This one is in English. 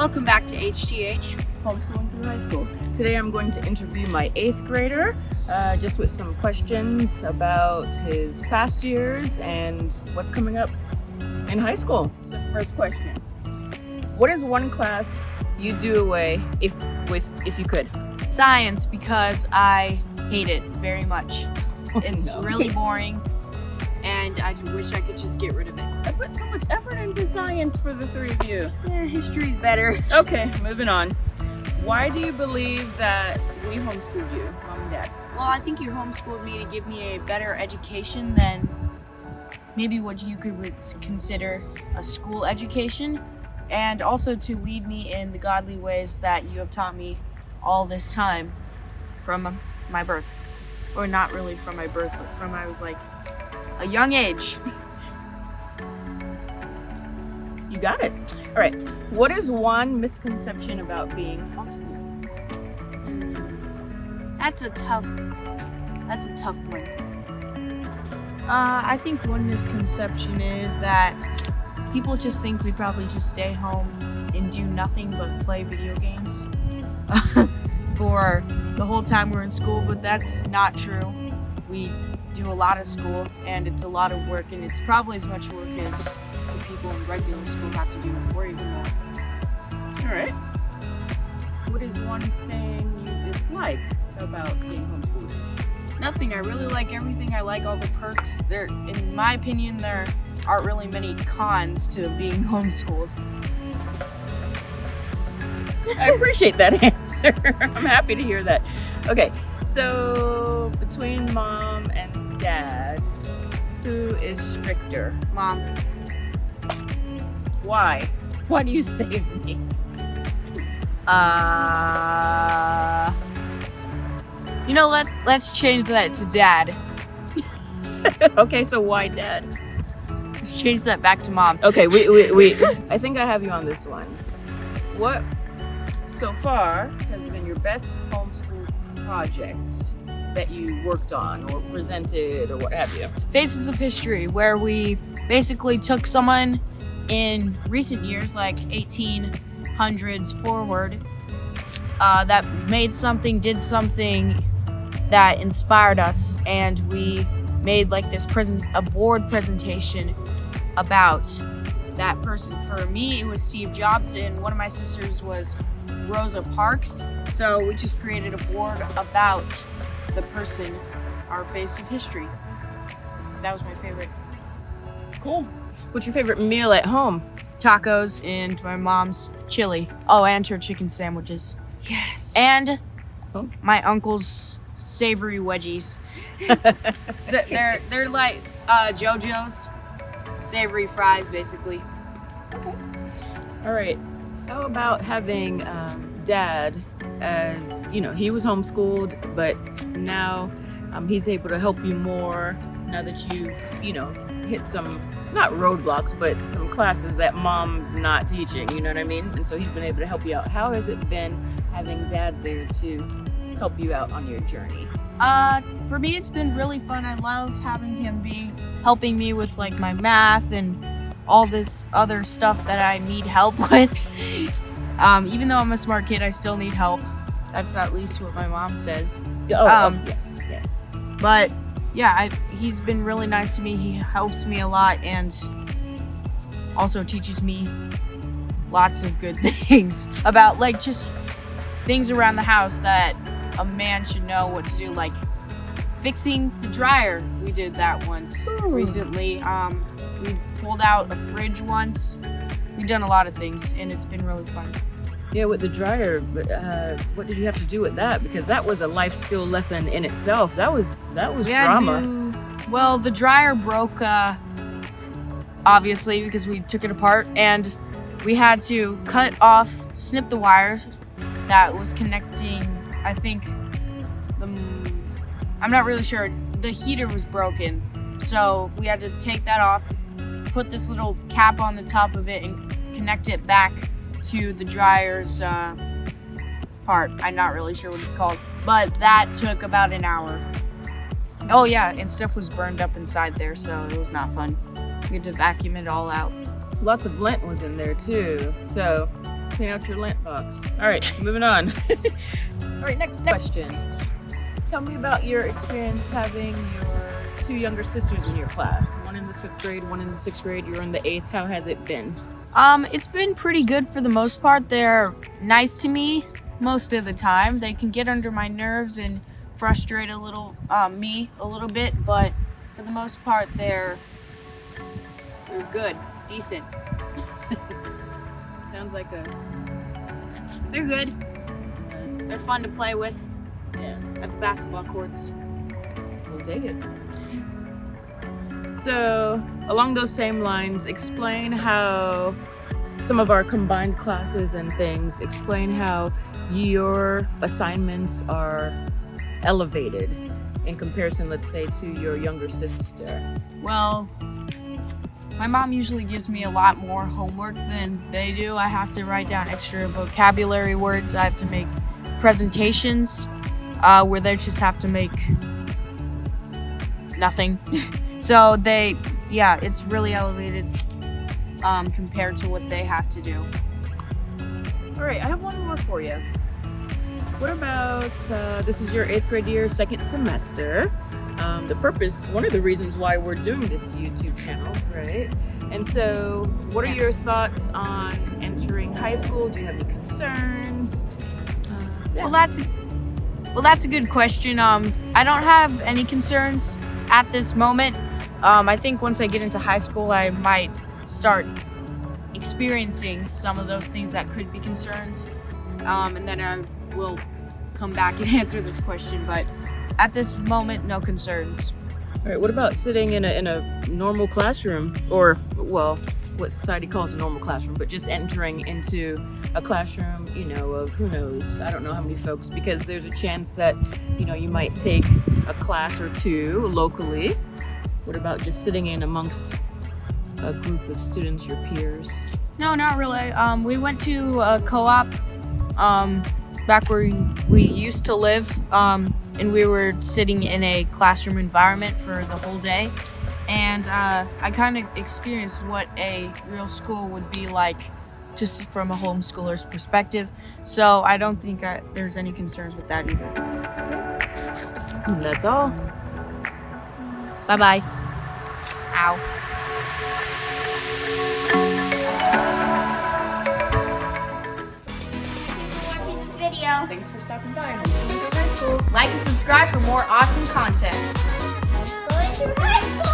Welcome back to HTH, Homeschooling through high school. Today I'm going to interview my 8th grader, just with some questions about his past years and what's coming up in high school. So first question, what is one class you'd do away if you could? science, because I hate it very much. It's no. really boring, and I wish I could just get rid of it. I put so much effort into science for the three of you. History's better. Okay, moving on. Why do you believe that we homeschooled you, Mom and Dad? Well, I think you homeschooled me to give me a better education than maybe what you could consider a school education, and also to lead me in the godly ways that you have taught me all this time from my birth. Or not really from my birth, but from I was like a young age. You got it. All right. What is one misconception about being homeschooled? That's a tough one. I think one misconception is that people just think we probably just stay home and do nothing but play video games for the whole time we're in school, but that's not true. We do a lot of school, and it's a lot of work, and it's probably as much work as the people in regular school have to do, or even more. All right. What is one thing you dislike about being homeschooled? Nothing. I really like everything. I like all the perks. In my opinion, there aren't really many cons to being homeschooled. I appreciate that answer. I'm happy to hear that. Okay, so between Mom and Dad, who is stricter? Mom. Why? Why do you save me? Let's change that to Dad. Okay, so why Dad? Let's change that back to Mom. Okay, we I think I have you on this one. What so far has been your best homeschool project that you worked on or presented or what have you? Faces of History, where we basically took someone in recent years, like 1800s forward, that did something that inspired us, and we made like a board presentation about that person. For me, it was Steve Jobs, and one of my sisters was Rosa Parks. So we just created a board about the person, our face of history. That was my favorite. Cool. What's your favorite meal at home? Tacos and my mom's chili. Oh, and her chicken sandwiches. Yes. And my uncle's savory wedgies. So they're like JoJo's savory fries, basically. Okay. All right. How about having Dad, as he was homeschooled, but now he's able to help you more now that you've hit some, not roadblocks, but some classes that Mom's not teaching, you know what I mean? And so he's been able to help you out. How has it been having Dad there to help you out on your journey? For me, it's been really fun. I love having him helping me with like my math and all this other stuff that I need help with. Even though I'm a smart kid, I still need help. That's at least what my mom says. Yes. But yeah, he's been really nice to me. He helps me a lot and also teaches me lots of good things about like just things around the house that a man should know what to do, like fixing the dryer. We did that once recently. We pulled out a fridge once. We've done a lot of things, and it's been really fun. Yeah, with the dryer, but what did you have to do with that? Because that was a life skill lesson in itself. That was drama. Well, the dryer broke, obviously, because we took it apart, and we had to snip the wires that was connecting, I think, I'm not really sure. The heater was broken, so we had to take that off, put this little cap on the top of it, and connect it back to the dryer's part. I'm not really sure what it's called, but that took about an hour. Oh yeah, and stuff was burned up inside there, so it was not fun. We had to vacuum it all out. Lots of lint was in there too, so clean out your lint box. All right, moving on. All right, next question. Tell me about your experience having your two younger sisters in your class. One in the 5th grade, one in the 6th grade. You're in the 8th. How has it been? It's been pretty good for the most part. They're nice to me most of the time. They can get under my nerves and frustrate me a little bit, but for the most part, they're good, decent. Sounds like They're good. They're fun to play with yeah. at the basketball courts. We'll take it. So, along those same lines, explain how some of our combined classes and things, explain how your assignments are elevated in comparison, let's say, to your younger sister. Well, my mom usually gives me a lot more homework than they do. I have to write down extra vocabulary words. I have to make presentations where they just have to make nothing. So it's really elevated compared to what they have to do. All right, I have one more for you. What about, this is your 8th grade year, 2nd semester. One of the reasons why we're doing this YouTube channel, right? And so, what are your thoughts on entering high school? Do you have any concerns? Yeah. Well, that's a good question. I don't have any concerns at this moment. I think once I get into high school, I might start experiencing some of those things that could be concerns, and then I will come back and answer this question. But at this moment, no concerns. All right. What about sitting in a normal classroom, or well, what society calls a normal classroom, but just entering into a classroom, of who knows, I don't know how many folks, because there's a chance that, you might take a class or two locally. What about just sitting in amongst a group of students, your peers? No, not really. We went to a co-op back where we used to live, and we were sitting in a classroom environment for the whole day. And I kind of experienced what a real school would be like just from a homeschooler's perspective. So I don't think there's any concerns with that either. And that's all. Bye-bye. Ow. Video. Thanks for stopping by Homeschooling High School. Like and subscribe for more awesome content. Going to high school!